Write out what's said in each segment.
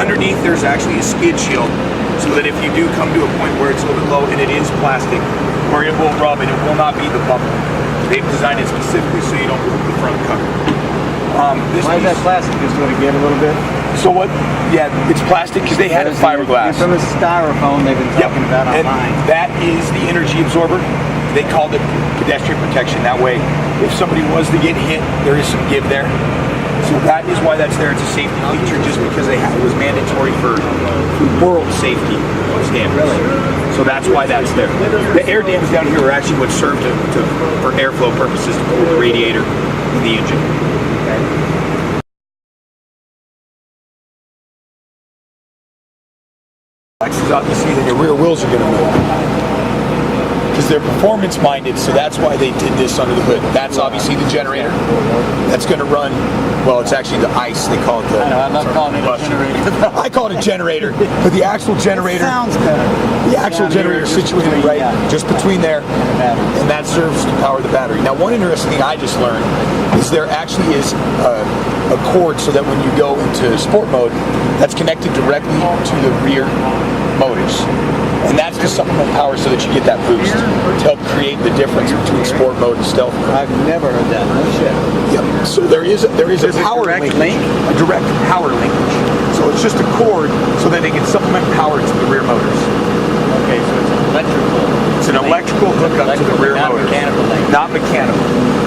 Underneath, there's actually a skid shield, so that if you do come to a point where it's a little bit low and it is plastic, or it will rub and it will not be the bumper. They've designed it specifically so you don't rip the front cover. Why is that plastic? Just want to give a little bit? So what? Yeah, it's plastic because they had it fiberglass. From the styrofoam they've been talking about online. And that is the energy absorber. They called it pedestrian protection. That way, if somebody was to get hit, there is some give there. So that is why that's there. It's a safety feature just because it was mandatory for world safety standards. Really? So that's why that's there. The air dams down here are actually what serve for airflow purposes to cool the radiator and the engine. Okay. Is obviously that your rear wheels are going to move because they're performance minded, so that's why they did this under the hood. That's obviously the generator that's going to run. Well, it's actually the ICE. They call it the. I know, I'm not calling it a generator. I call it a generator, but the actual generator. It sounds better. The actual generator is situated right just between there, and that serves to power the battery. Now, one interesting thing I just learned is there actually is a cord so that when you go into sport mode, that's connected directly to the rear motors. And that's to supplement power so that you get that boost to help create the difference between sport mode and stealth mode. I've never heard that. No shit. Yep. So there is a power link, a direct power linkage. So it's just a cord so that they can supplement power to the rear motors. Okay, so it's electrical. It's an electrical hookup to the rear motors. Mechanical link. Not mechanical.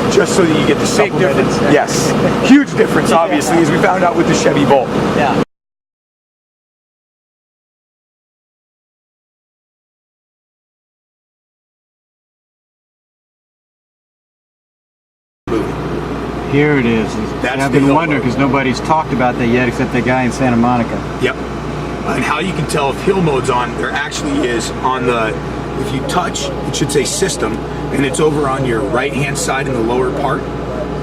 Just so that you get the big difference. Yes. Huge difference, obviously, as we found out with the Chevy Volt. Yeah. Here it is. I've been wondering because nobody's talked about that yet except the guy in Santa Monica. Yep. And how you can tell if hill mode's on, there actually is on the, if you touch, it should say system, and it's over on your right-hand side in the lower part.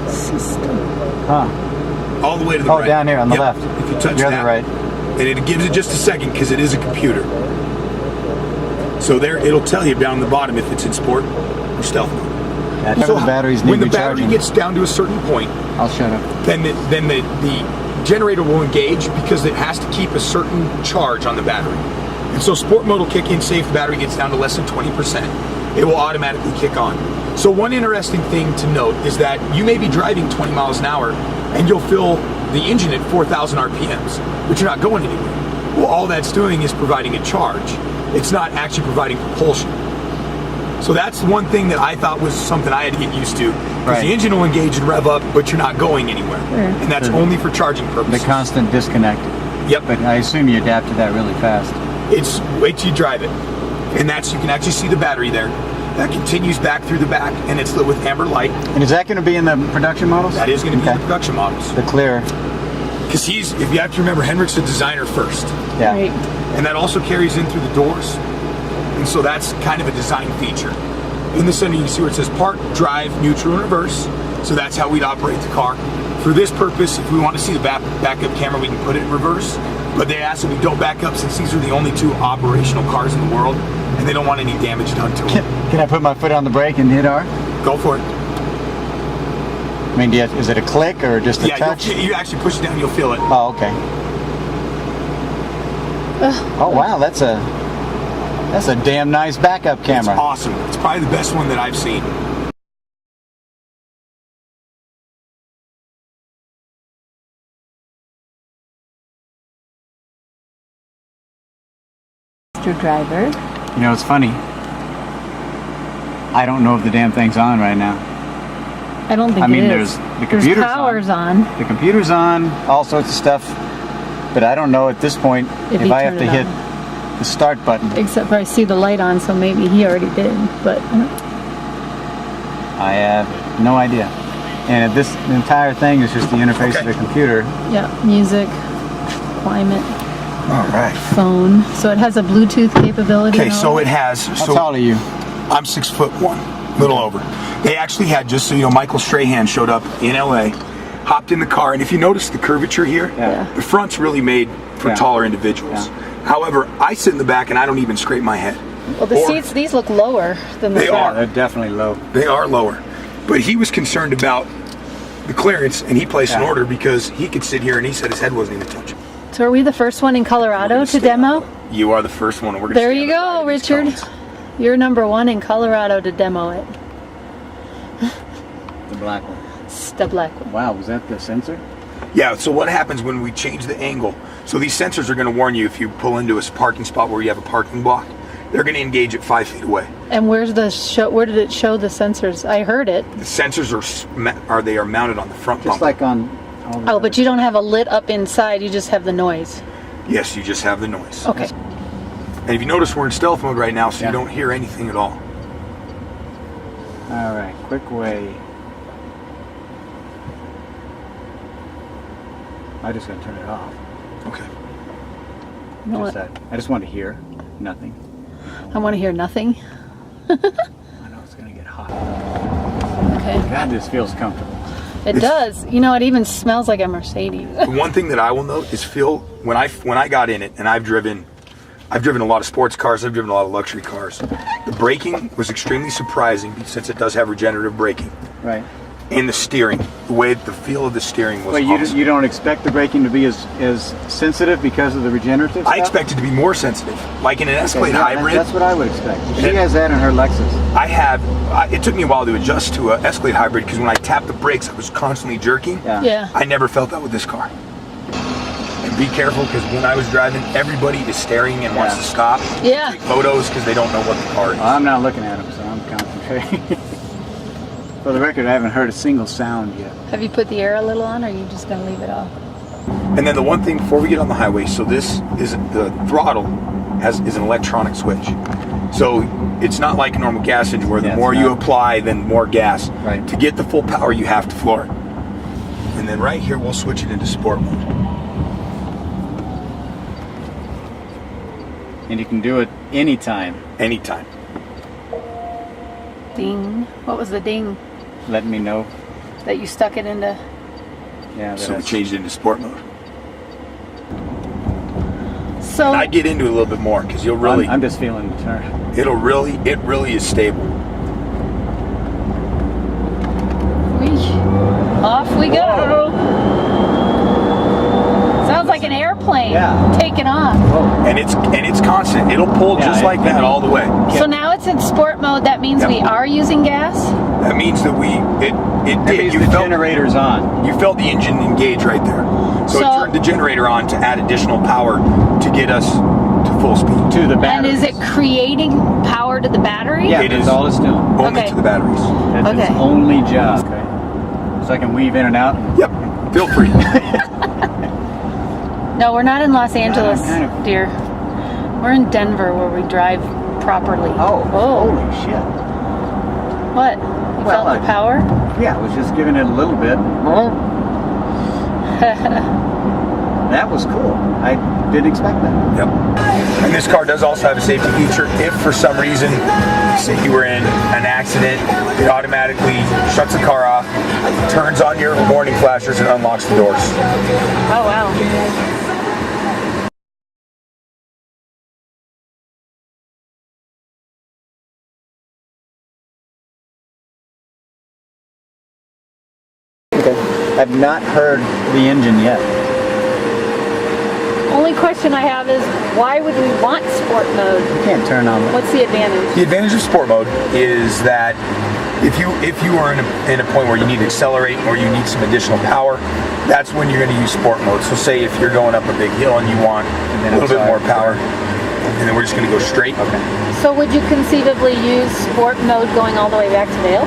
System. Huh. All the way to the right. Oh, down here on the left. If you touch You're that, on the right. and it gives it just a second because it is a computer. So there, it'll tell you down the bottom if it's in sport or stealth mode. So the batteries need when the recharging. battery gets down to a certain point, I'll shut up. then the generator will engage because it has to keep a certain charge on the battery. And so sport mode will kick in, say if the battery gets down to less than 20%, it will automatically kick on. So one interesting thing to note is that you may be driving 20 miles an hour and you'll fill the engine at 4,000 RPMs, but you're not going anywhere. Well, all that's doing is providing a charge. It's not actually providing propulsion. So that's one thing that I thought was something I had to get used to. Because the engine will engage and rev up, but you're not going anywhere. And that's only for charging purposes. The constant disconnect. Yep. But I assume you adapt to that really fast. It's wait till you drive it. And that's, you can actually see the battery there. That continues back through the back, and it's lit with amber light. And is that going to be in the production models? That is going to be in the production models. The clear. Because if you have to remember, Henrik's a designer first. Yeah. Right. And that also carries in through the doors. And so that's kind of a design feature. In the center, you can see where it says park, drive, neutral, and reverse. So that's how we'd operate the car. For this purpose, if we want to see the backup camera, we can put it in reverse. But they ask that we don't back up since these are the only two operational cars in the world, and they don't want any damage done to them. Can I put my foot on the brake and hit R? Go for it. I mean, is it a click or just a touch? Yeah, you actually push it down, you'll feel it. Oh, okay. Oh, wow, that's a damn nice backup camera. It's awesome. It's probably the best one that I've seen. Mr. Driver. You know, it's funny. I don't know if the damn thing's on right now. I don't think I mean, it is. the computer's There's power's on. The computer's on, all sorts of stuff. But I don't know at this point if I have to hit the start button. Except for I see the light on, so maybe he already did. But I have no idea. And the entire thing is just the interface of the computer. yeah, music, climate, All right. phone. So it has a Bluetooth capability. Okay, so it has. How tall are you? I'm 6'1", little over. They actually had, just so you know, Michael Strahan showed up in LA, hopped in the car, and if you notice the curvature here, the front's really made for taller individuals. However, I sit in the back and I don't even scrape my head. Well, the seats, these look lower than the They front. are. They're definitely low. They are lower. But he was concerned about the clearance, and he placed an order because he could sit here and he said his head wasn't even touching. So are we the first one in Colorado to demo? You are the first one. We're gonna There stay you on the go, side of these Richard. cones. You're number 1 in Colorado to demo it. The black one. It's the black one. Wow, was that the sensor? Yeah, so what happens when we change the angle? So these sensors are going to warn you if you pull into a parking spot where you have a parking block. They're going to engage at 5 feet away. And where's the show? Where did it show the sensors? I heard it. The sensors are mounted on the front Just bumper. like on all the Oh, but you don't have a lit up inside. You just have the noise. Yes, you just have the noise. Okay. And if you notice, we're in stealth mode right now, so Yeah. you don't hear anything at all. All right, quick way. I just gotta turn it off. Okay. You know Just what? that. I just want to hear nothing. I want to hear nothing. I know it's gonna get hot. Okay. God, this feels comfortable. It does. You know, it even smells like a Mercedes. The one thing that I will note is when I got in it, and I've driven a lot of sports cars, I've driven a lot of luxury cars. The braking was extremely surprising since it does have regenerative braking. Right. And the steering, the feel of the steering was Wait, awesome. you don't expect the braking to be as sensitive because of the regenerative I stuff? expect it to be more sensitive. Like in an Escalade Yeah, hybrid, That's what I would expect. She And- has that in her Lexus. it took me a while to adjust to an Escalade hybrid because when I tapped the brakes, I was constantly jerking. Yeah. I never felt that with this car. And be careful because when I was driving, everybody is staring and wants Yeah. to stop, Yeah. take photos because they don't know what the car is. Well, I'm not looking at them, so I'm concentrating. For the record, I haven't heard a single sound yet. Have you put the air a little on, or are you just going to leave it off? And then the one thing before we get on the highway, so this is the throttle is an electronic switch. So it's not like a normal gas engine where the Yeah, more it's you not. apply, then more gas. Right. To get the full power, you have to floor it. And then right here, we'll switch it into sport mode. And you can do it anytime. Anytime. Ding. What was the ding Let me know. that you stuck it into? Yeah. So we changed it into sport mode. So And I get into it a little bit more because you'll really, I'm just feeling the turn. it really is stable. off we go. Sounds like an airplane Yeah. taking off. Whoa. And it's constant. It'll pull Yeah, just like that all the way. So now it's in sport mode. That means Yep. we are using gas. That means that it That did. means You the felt, generator's on. you felt the engine engage right there. So it So- turned the generator on to add additional power to get us to full speed. To the And battery. is it creating power to the battery? Yeah, It that's is. all it's doing. Only Okay. to the batteries. That's its Okay. only job. Okay. So I can weave in and out. Yep. Feel free. No, we're not in Los Angeles, kind of- dear. We're in Denver where we drive properly. Oh, holy shit. What? You Well, felt the power? Yeah, I was just giving it a little bit. That was cool. I didn't expect that. Yep. And this car does also have a safety feature. If for some reason, say you were in an accident, it automatically shuts the car off, turns on your warning flashers, and unlocks the doors. Oh, wow. Okay. I've not heard the engine yet. Only question I have is why would we want sport mode? You can't turn on the... What's the advantage? The advantage of sport mode is that if you are in a point where you need to accelerate or you need some additional power, that's when you're going to use sport mode. So say if you're going up a big hill and you want a little bit more power, and then we're just going to go straight. Okay. So would you conceivably use sport mode going all the way back to Vail?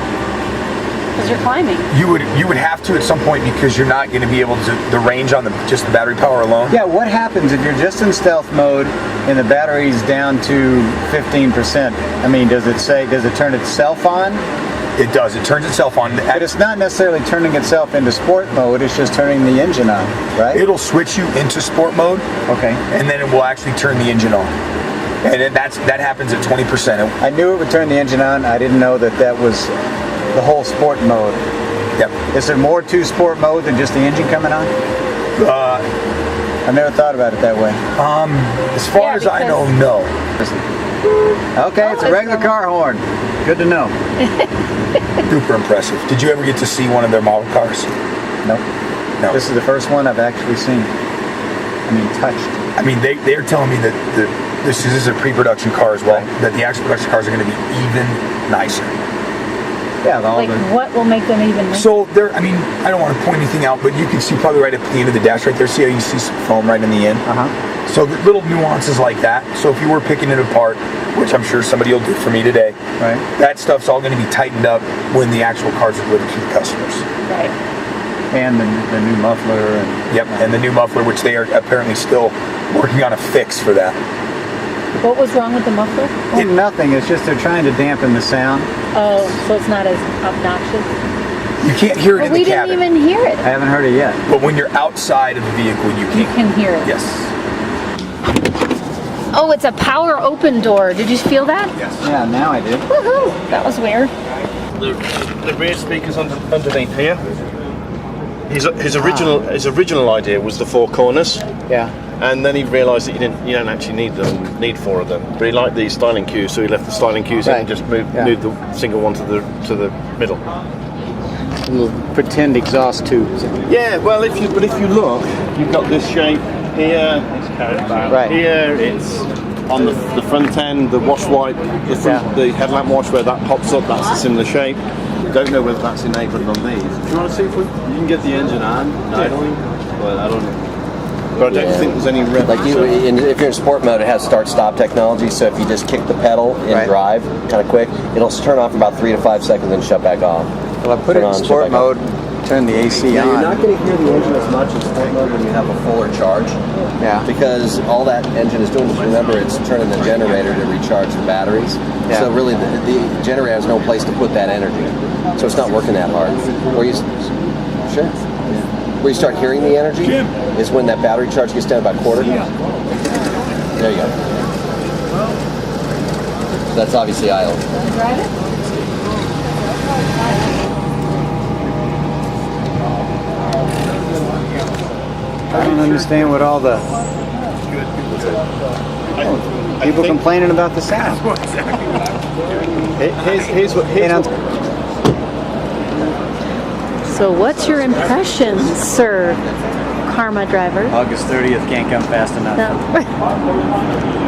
Because you're climbing. You would have to at some point because you're not going to be able to the range on just the battery power alone. Yeah, what happens if you're just in stealth mode and the battery's down to 15%? I mean, does it turn itself on? It does. It turns itself on. But it's not necessarily turning itself into sport mode, it's just turning the engine on, right? It'll switch you into sport mode, Okay. and then it will actually turn the engine on. And that happens at 20%. I knew it would turn the engine on. I didn't know that was the whole sport mode. Yep. Is there more to sport mode than just the engine coming on? I've never thought about it that way. As far as I know, no. Okay, it's a it's regular normal. car horn. Good to know. Super impressive. Did you ever get to see one of their model cars? Nope. No. This is the first one I've actually seen. I mean, touched. I mean, they're telling me that this is a pre-production car as well, that the actual production cars are going to be even nicer. Yeah, Like, what will make them even nicer? So there, I mean, I don't want to point anything out, but you can see probably right at the end of the dash right there. See how you see some foam right in the end? So the little nuances like that. So if you were picking it apart, which I'm sure somebody will do for me today, Right. that stuff's all going to be tightened up when the actual cars are delivered to the customers. Right. And the new muffler. And, Yep, and the new muffler, which they are apparently still working on a fix for that. What was wrong with the muffler? Nothing. It's just they're trying to dampen the sound. Oh, so it's not as obnoxious. You can't hear it But in we the didn't cabin, even hear it. I haven't heard it yet. but when you're outside of the vehicle, you You can. can hear it. Yes. Oh, it's a power open door. Did you feel that? Yes. Yeah, now I did. Woohoo! That was weird. The rear speakers underneath here. His original idea was the 4 corners, Yeah. and then he realised that you don't actually need 4 of them. But he liked the styling cues, so he left the styling cues in Right. and just moved the single one to the middle. Little pretend exhaust tubes. Yeah, well, if you look, you've got this shape here. Right. Here it's on the front end, the wash wipe, the headlamp wash where that pops up. That's a similar shape. Don't know whether that's enabled on these. Do you want to see if you can get the engine on idling? Well, I don't know. But I don't think there's any rev. Like if you're in sport mode, it has start-stop technology. So if you just kick the pedal and Right. drive kind of quick, it'll turn off for about 3 to 5 seconds and shut back off. Well, I put it Turn in on, shut sport back off. mode, turn the AC Yeah, on. you're not going to hear the engine as much in sport mode when you have a fuller charge. Yeah. Because all that engine is doing is, remember, it's turning the generator to recharge the batteries. Yeah. So really, the generator has no place to put that energy. So it's not working that hard. Where you start hearing the energy is when that battery charge gets down about a quarter. There you go. So that's obviously idle. Drive it? I don't understand what all the people complaining about the sound. So what's your impression, sir, Karma driver? August 30th can't come fast enough. No.